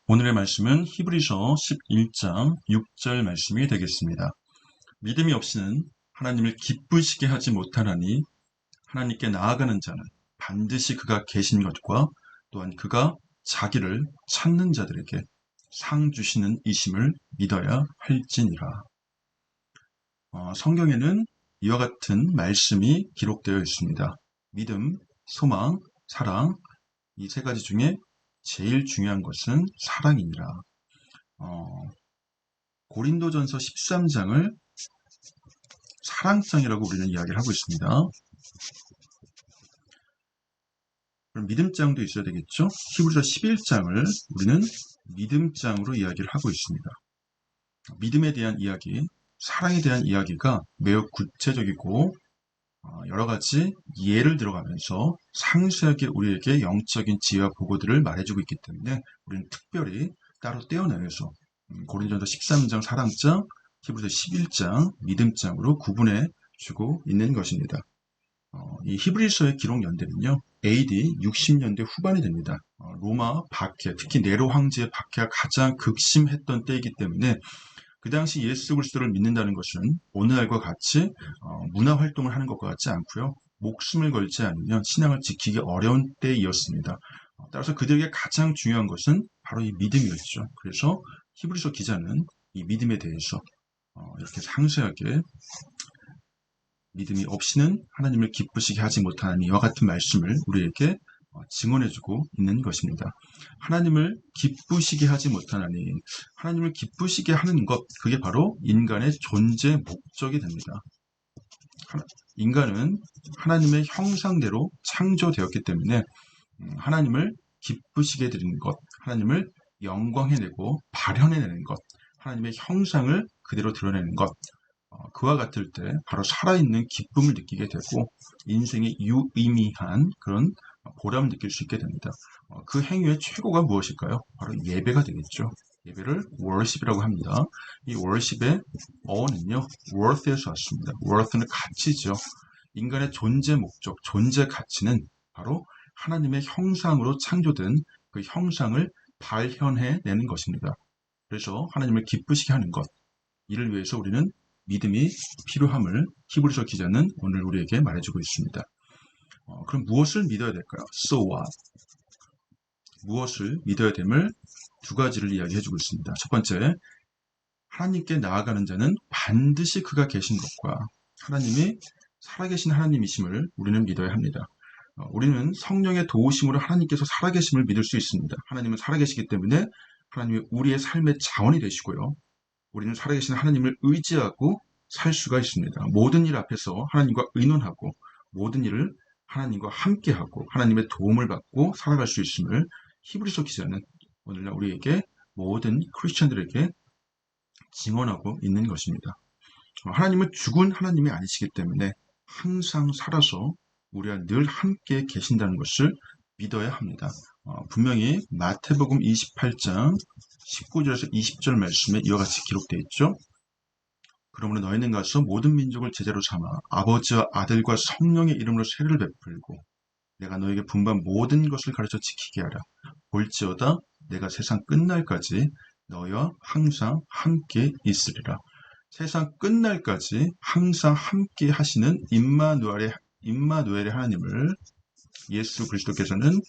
오늘의 말씀은 히브리서 11장 6절 말씀이 되겠습니다. 믿음이 없이는 하나님을 기쁘시게 하지 못하나니 하나님께 나아가는 자는 반드시 그가 계신 것과 또한 그가 자기를 찾는 자들에게 상 주시는 이심을 믿어야 할지니라. 성경에는 이와 같은 말씀이 기록되어 있습니다. 믿음, 소망, 사랑, 이 세 가지 중에 제일 중요한 것은 사랑이니라. 고린도전서 13장을 사랑장이라고 우리는 이야기를 하고 있습니다. 그럼 믿음장도 있어야 되겠죠? 히브리서 11장을 우리는 믿음장으로 이야기를 하고 있습니다. 믿음에 대한 이야기, 사랑에 대한 이야기가 매우 구체적이고 여러 가지 예를 들어가면서 상세하게 우리에게 영적인 지혜와 보고들을 말해주고 있기 때문에 우리는 특별히 따로 떼어내서 고린도전서 13장 사랑장, 히브리서 11장 믿음장으로 구분해 주고 있는 것입니다. 이 히브리서의 기록 연대는요, AD 60년대 후반이 됩니다. 로마 박해, 특히 네로 황제의 박해가 가장 극심했던 때이기 때문에 그 당시 예수 그리스도를 믿는다는 것은 오늘날과 같이 문화 활동을 하는 것과 같지 않고요. 목숨을 걸지 않으면 신앙을 지키기 어려운 때이었습니다. 따라서 그들에게 가장 중요한 것은 바로 이 믿음이었죠. 그래서 히브리서 기자는 이 믿음에 대해서 이렇게 상세하게 믿음이 없이는 하나님을 기쁘시게 하지 못하는 이와 같은 말씀을 우리에게 증언해주고 있는 것입니다. 하나님을 기쁘시게 하지 못하나니 하나님을 기쁘시게 하는 것, 그게 바로 인간의 존재 목적이 됩니다. 인간은 하나님의 형상대로 창조되었기 때문에 하나님을 기쁘시게 드리는 것, 하나님을 영광해내고 발현해내는 것, 하나님의 형상을 그대로 드러내는 것, 그와 같을 때 바로 살아있는 기쁨을 느끼게 되고 인생의 유의미한 그런 보람을 느낄 수 있게 됩니다. 그 행위의 최고가 무엇일까요? 바로 예배가 되겠죠. 예배를 worship이라고 합니다. 이 worship의 어원은요, worth에서 왔습니다. worth는 가치죠. 인간의 존재 목적, 존재 가치는 바로 하나님의 형상으로 창조된 그 형상을 발현해내는 것입니다. 그래서 하나님을 기쁘시게 하는 것, 이를 위해서 우리는 믿음이 필요함을 히브리서 기자는 오늘 우리에게 말해주고 있습니다. 그럼 무엇을 믿어야 될까요? So what? 무엇을 믿어야 됨을 두 가지를 이야기해주고 있습니다. 첫 번째, 하나님께 나아가는 자는 반드시 그가 계신 것과 하나님이 살아계신 하나님이심을 우리는 믿어야 합니다. 우리는 성령의 도우심으로 하나님께서 살아계심을 믿을 수 있습니다. 하나님은 살아계시기 때문에 하나님이 우리의 삶의 자원이 되시고요. 우리는 살아계신 하나님을 의지하고 살 수가 있습니다. 모든 일 앞에서 하나님과 의논하고 모든 일을 하나님과 함께하고 하나님의 도움을 받고 살아갈 수 있음을 히브리서 기자는 오늘날 우리에게 모든 크리스천들에게 증언하고 있는 것입니다. 하나님은 죽은 하나님이 아니시기 때문에 항상 살아서 우리와 늘 함께 계신다는 것을 믿어야 합니다. 분명히 마태복음 28장 19절에서 20절 말씀에 이와 같이 기록되어 있죠. 그러므로 너희는 가서 모든 민족을 제자로 삼아 아버지와 아들과 성령의 이름으로 세례를 베풀고 내가 너에게 분부한 모든 것을 가르쳐 지키게 하라. 볼지어다 내가 세상 끝날까지 너희와 항상 함께 있으리라. 세상 끝날까지 항상 함께 하시는 임마누엘의 하나님을 예수 그리스도께서는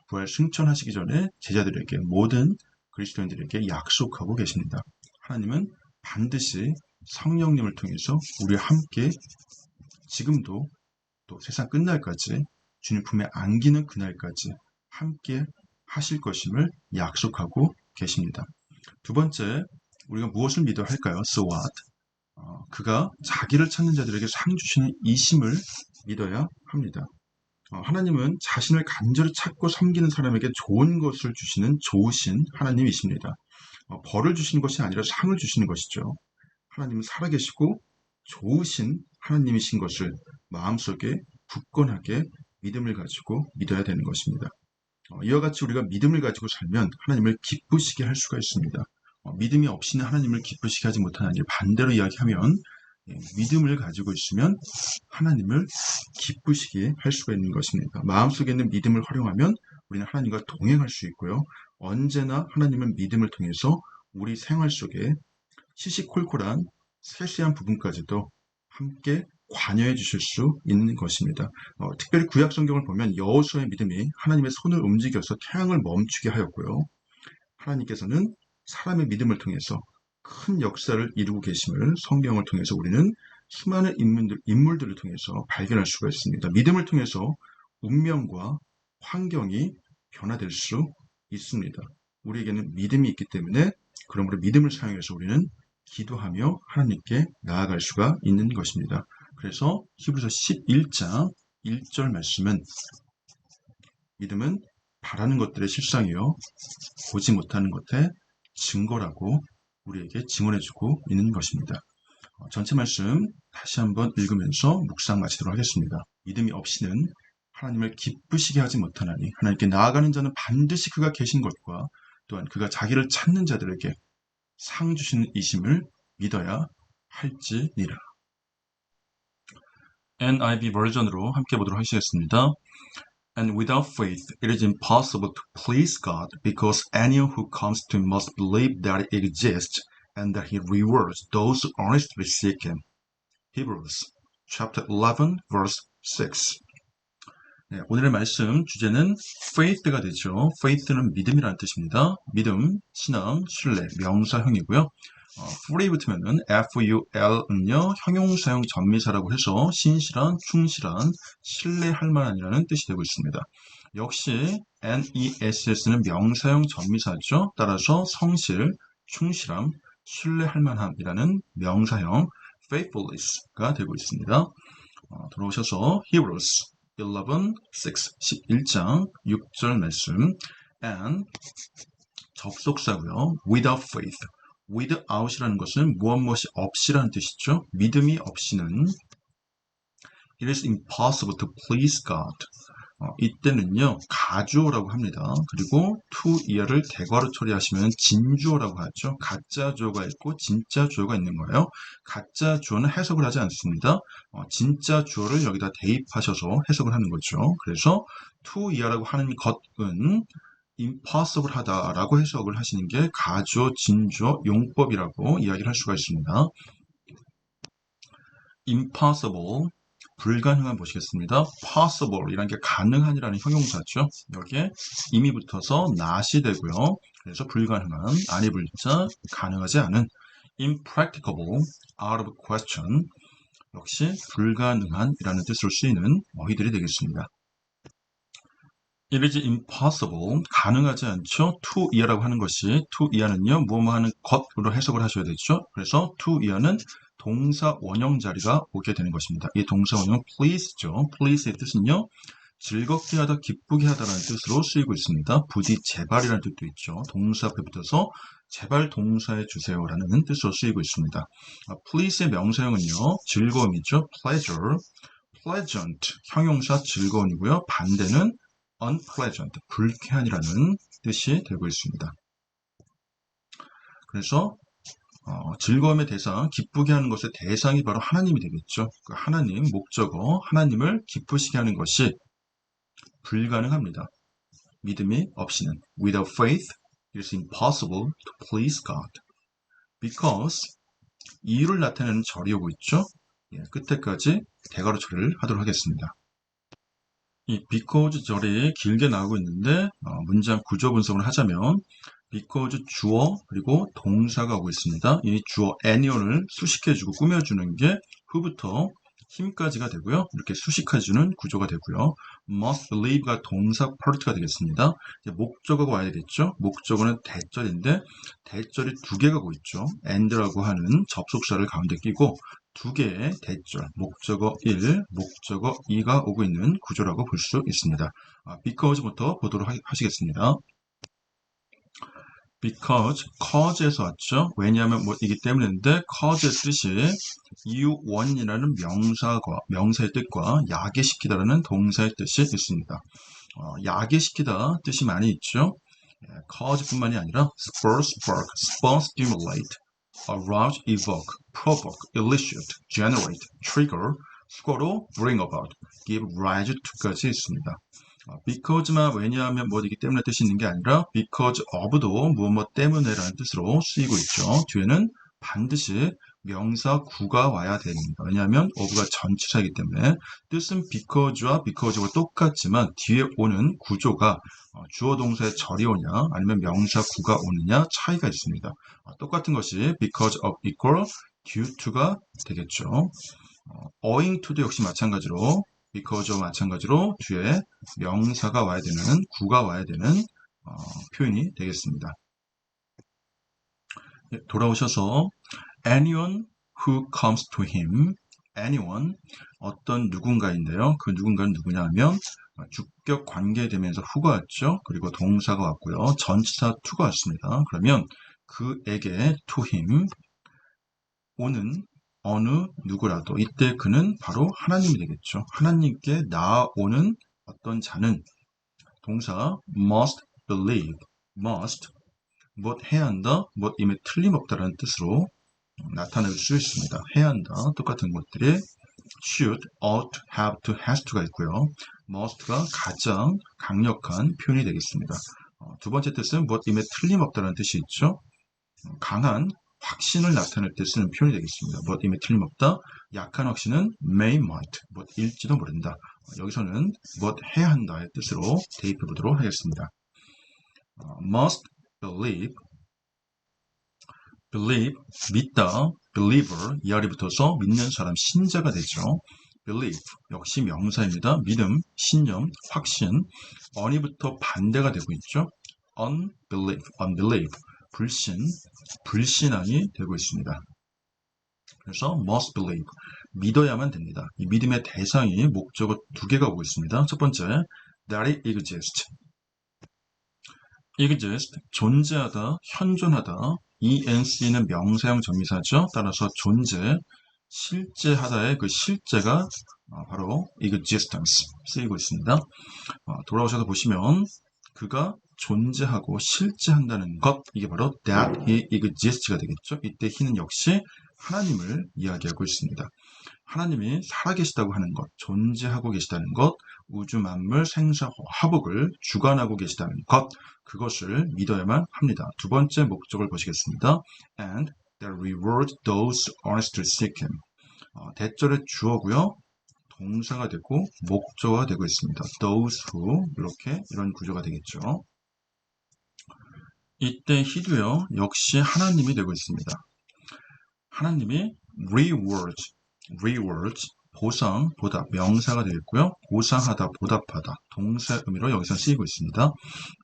부활 승천하시기 전에 제자들에게 모든 그리스도인들에게 약속하고 계십니다. 하나님은 반드시 성령님을 통해서 우리와 함께 지금도 또 세상 끝날까지 주님 품에 안기는 그날까지 함께 하실 것임을 약속하고 계십니다. 두 번째, 우리가 무엇을 믿어야 할까요? So what? 그가 자기를 찾는 자들에게 상 주시는 이심을 믿어야 합니다. 하나님은 자신을 간절히 찾고 섬기는 사람에게 좋은 것을 주시는 좋으신 하나님이십니다. 벌을 주시는 것이 아니라 상을 주시는 것이죠. 하나님은 살아계시고 좋으신 하나님이신 것을 마음속에 굳건하게 믿음을 가지고 믿어야 되는 것입니다. 이와 같이 우리가 믿음을 가지고 살면 하나님을 기쁘시게 할 수가 있습니다. 믿음이 없이는 하나님을 기쁘시게 하지 못하는 일, 반대로 이야기하면 믿음을 가지고 있으면 하나님을 기쁘시게 할 수가 있는 것입니다. 마음속에 있는 믿음을 활용하면 우리는 하나님과 동행할 수 있고요. 언제나 하나님은 믿음을 통해서 우리 생활 속에 시시콜콜한 세세한 부분까지도 함께 관여해 주실 수 있는 것입니다. 특별히 구약 성경을 보면 여호수아의 믿음이 하나님의 손을 움직여서 태양을 멈추게 하였고요. 하나님께서는 사람의 믿음을 통해서 큰 역사를 이루고 계심을 성경을 통해서 우리는 수많은 인물들을 통해서 발견할 수가 있습니다. 믿음을 통해서 운명과 환경이 변화될 수 있습니다. 우리에게는 믿음이 있기 때문에 그러므로 믿음을 사용해서 우리는 기도하며 하나님께 나아갈 수가 있는 것입니다. 그래서 히브리서 11장 1절 말씀은 믿음은 바라는 것들의 실상이요 보지 못하는 것의 증거라고 우리에게 증언해주고 있는 것입니다. 전체 말씀 다시 한번 읽으면서 묵상 마치도록 하겠습니다. 믿음이 없이는 하나님을 기쁘시게 하지 못하나니 하나님께 나아가는 자는 반드시 그가 계신 것과 또한 그가 자기를 찾는 자들에게 상 주시는 이심을 믿어야 할지니라. NIV 버전으로 함께 보도록 하시겠습니다. And without faith, it is impossible to please God, because anyone who comes to Him must believe that He exists and that He rewards those who earnestly seek Him. Hebrews chapter 11, verse 6. 네, 오늘의 말씀 주제는 faith가 되죠. faith는 믿음이라는 뜻입니다. 믿음, 신앙, 신뢰, 명사형이고요. fully 붙으면은 ful은요 형용사형 전미사라고 해서 신실한, 충실한, 신뢰할 만한이라는 뜻이 되고 있습니다. 역시 ness는 명사형 전미사죠. 따라서 성실, 충실함, 신뢰할 만함이라는 명사형 faithfulness가 되고 있습니다. 들어오셔서 Hebrews 11, 6, 11장 6절 말씀 and 접속사고요. without faith. without이라는 것은 무엇 없이라는 뜻이죠. 믿음이 없이는 it is impossible to please God. 이때는요 가주어라고 합니다. 그리고 to 이하를 대괄호 처리하시면 진주어라고 하죠. 가짜 주어가 있고 진짜 주어가 있는 거예요. 가짜 주어는 해석을 하지 않습니다. 진짜 주어를 여기다 대입하셔서 해석을 하는 거죠. 그래서 to 이하라고 하는 것은 impossible 하다라고 해석을 하시는 게 가주어, 진주어, 용법이라고 이야기를 할 수가 있습니다. impossible, 불가능한 보시겠습니다. possible 이란 게 가능한이라는 형용사죠. 여기에 임이 붙어서 not이 되고요. 그래서 불가능한, 아니 불자, 가능하지 않은 impracticable, out of question 역시 불가능한이라는 뜻으로 쓰이는 어휘들이 되겠습니다. It is impossible, 가능하지 않죠. to 이하라고 하는 것이 to 이하는요 무엇뭐 하는 것으로 해석을 하셔야 되죠. 그래서 to 이하는 동사 원형 자리가 오게 되는 것입니다. 이 동사 원형은 please죠. please의 뜻은요 즐겁게 하다, 기쁘게 하다라는 뜻으로 쓰이고 있습니다. 부디 제발이라는 뜻도 있죠. 동사 앞에 붙어서 제발 동사해 주세요라는 뜻으로 쓰이고 있습니다. please의 명사형은요 즐거움이죠. pleasure, pleasant 형용사 즐거움이고요. 반대는 unpleasant, 불쾌한이라는 뜻이 되고 있습니다. 그래서 즐거움의 대상, 기쁘게 하는 것의 대상이 바로 하나님이 되겠죠. 그 하나님, 목적어, 하나님을 기쁘시게 하는 것이 불가능합니다. 믿음이 없이는 without faith, it is impossible to please God. because 이유를 나타내는 절이 오고 있죠. 끝에까지 대괄호 처리를 하도록 하겠습니다. 이 because 절이 길게 나오고 있는데 문장 구조 분석을 하자면 because 주어 그리고 동사가 오고 있습니다. 이 주어 anyone을 수식해주고 꾸며주는 게 who부터 him까지가 되고요. 이렇게 수식해주는 구조가 되고요. must believe가 동사 part가 되겠습니다. 이제 목적어가 와야 되겠죠. 목적어는 대절인데 대절이 두 개가 오고 있죠. and라고 하는 접속사를 가운데 끼고 두 개의 대절, 목적어 1, 목적어 2가 오고 있는 구조라고 볼 수 있습니다. because부터 보도록 하시겠습니다. because, cause에서 왔죠. 왜냐하면 뭐이기 때문인데 cause의 뜻이 이유, 원인이라는 명사의 뜻과 야기시키다라는 동사의 뜻이 있습니다. 야기시키다 뜻이 많이 있죠. cause뿐만이 아니라 spur, spark, spur, stimulate, arouse, evoke, provoke, elicit, generate, trigger, 수거로 bring about, give rise to까지 있습니다. because만 왜냐하면 뭐이기 때문에 뜻이 있는 게 아니라 because of도 무엇 때문에라는 뜻으로 쓰이고 있죠. 뒤에는 반드시 명사 구가 와야 됩니다. 왜냐하면 of가 전치사이기 때문에 뜻은 because와 because가 똑같지만 뒤에 오는 구조가 주어 동사의 절이 오냐 아니면 명사 구가 오느냐 차이가 있습니다. 똑같은 것이 because of equal due to가 되겠죠. owing to도 역시 마찬가지로 because와 마찬가지로 뒤에 명사가 와야 되는 구가 와야 되는 표현이 되겠습니다. 돌아오셔서 anyone who comes to him, anyone 어떤 누군가인데요. 그 누군가는 누구냐 하면 주격 관계되면서 who가 왔죠. 그리고 동사가 왔고요. 전치사 to가 왔습니다. 그러면 그에게 to him 오는 어느 누구라도 이때 그는 바로 하나님이 되겠죠. 하나님께 나아오는 어떤 자는 동사 must believe, must 무엇 해야 한다, 무엇 이미 틀림없다라는 뜻으로 나타낼 수 있습니다. 해야 한다, 똑같은 것들이 should, ought, have to, has to가 있고요. must가 가장 강력한 표현이 되겠습니다. 두 번째 뜻은 무엇 이미 틀림없다라는 뜻이 있죠. 강한 확신을 나타낼 때 쓰는 표현이 되겠습니다. 무엇 이미 틀림없다. 약한 확신은 may, might, 무엇일지도 모른다. 여기서는 무엇 해야 한다의 뜻으로 대입해 보도록 하겠습니다. must believe, believe, 믿다, believer, 이하리 붙어서 믿는 사람, 신자가 되죠. believe, 역시 명사입니다. 믿음, 신념, 확신, on이부터 반대가 되고 있죠. unbelief, unbelief, 불신, 불신앙이 되고 있습니다. 그래서 must believe, 믿어야만 됩니다. 이 믿음의 대상이 목적어 두 개가 오고 있습니다. 첫 번째, that it exists. exist, 존재하다, 현존하다. ENC는 명사형 전미사죠. 따라서 존재, 실제하다의 그 실제가 바로 existence 쓰이고 있습니다. 돌아오셔서 보시면 그가 존재하고 실제한다는 것, 이게 바로 that he exists가 되겠죠. 이때 he는 역시 하나님을 이야기하고 있습니다. 하나님이 살아계시다고 하는 것, 존재하고 계시다는 것, 우주 만물 생사 화복을 주관하고 계시다는 것, 그것을 믿어야만 합니다. 두 번째 목적을 보시겠습니다. And that reward those honestly seek him. 대절의 주어고요. 동사가 되고 목적어가 되고 있습니다. those who 이렇게 이런 구조가 되겠죠. 이때 he도요. 역시 하나님이 되고 있습니다. 하나님이 reward, 보상, 보답, 명사가 되겠고요. 보상하다, 보답하다, 동사 의미로 여기서 쓰이고 있습니다.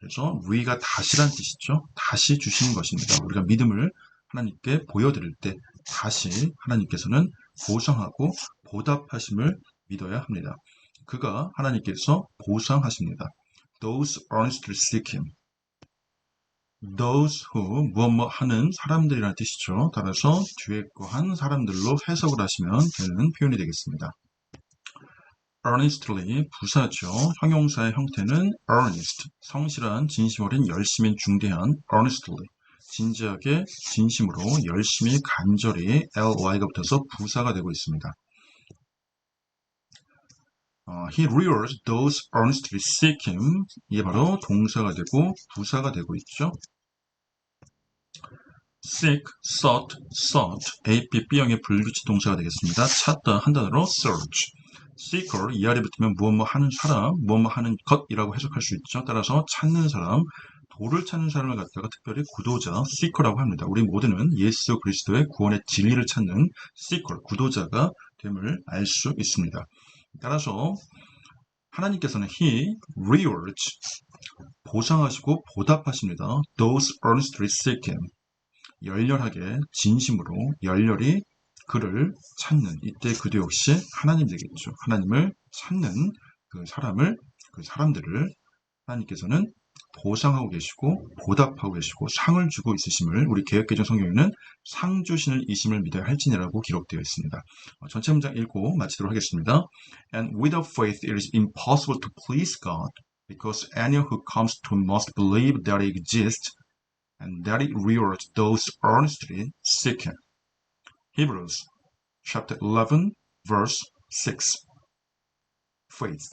그래서 re가 다시란 뜻이죠. 다시 주시는 것입니다. 우리가 믿음을 하나님께 보여드릴 때 다시 하나님께서는 보상하고 보답하심을 믿어야 합니다. 그가 하나님께서 보상하십니다. Those earnestly seek him. those who 무엇 하는 사람들이라는 뜻이죠. 따라서 뒤에 거 한 사람들로 해석을 하시면 되는 표현이 되겠습니다. earnestly 부사죠. 형용사의 형태는 earnest, 성실한, 진심 어린, 열심히, 중대한 earnestly, 진지하게, 진심으로, 열심히, 간절히 ly가 붙어서 부사가 되고 있습니다. He rewards those earnestly seek him. 이게 바로 동사가 되고 부사가 되고 있죠. seek, sought, AP, B형의 불규칙 동사가 되겠습니다. 찾다 한 단어로 search. seeker, 이 아래 붙으면 무엇 하는 사람, 무엇 하는 것이라고 해석할 수 있죠. 따라서 찾는 사람, 도를 찾는 사람을 갖다가 특별히 구도자, seeker라고 합니다. 우리 모두는 예수 그리스도의 구원의 진리를 찾는 seeker, 구도자가 됨을 알 수 있습니다. 따라서 하나님께서는 He rewards, 보상하시고 보답하십니다. Those earnestly seek Him. 열렬하게, 진심으로, 열렬히 그를 찾는, 이때 그도 역시 하나님 되겠죠. 하나님을 찾는 그 사람들을 하나님께서는 보상하고 계시고 보답하고 계시고 상을 주고 있으심을 우리 개역개정 성경에는 상 주시는 이심을 믿어야 할지니라고 기록되어 있습니다. 전체 문장 읽고 마치도록 하겠습니다. And without faith it is impossible to please God because anyone who comes to him must believe that he exists and that he rewards those earnestly seek him. Hebrews chapter 11 verse 6. Faith.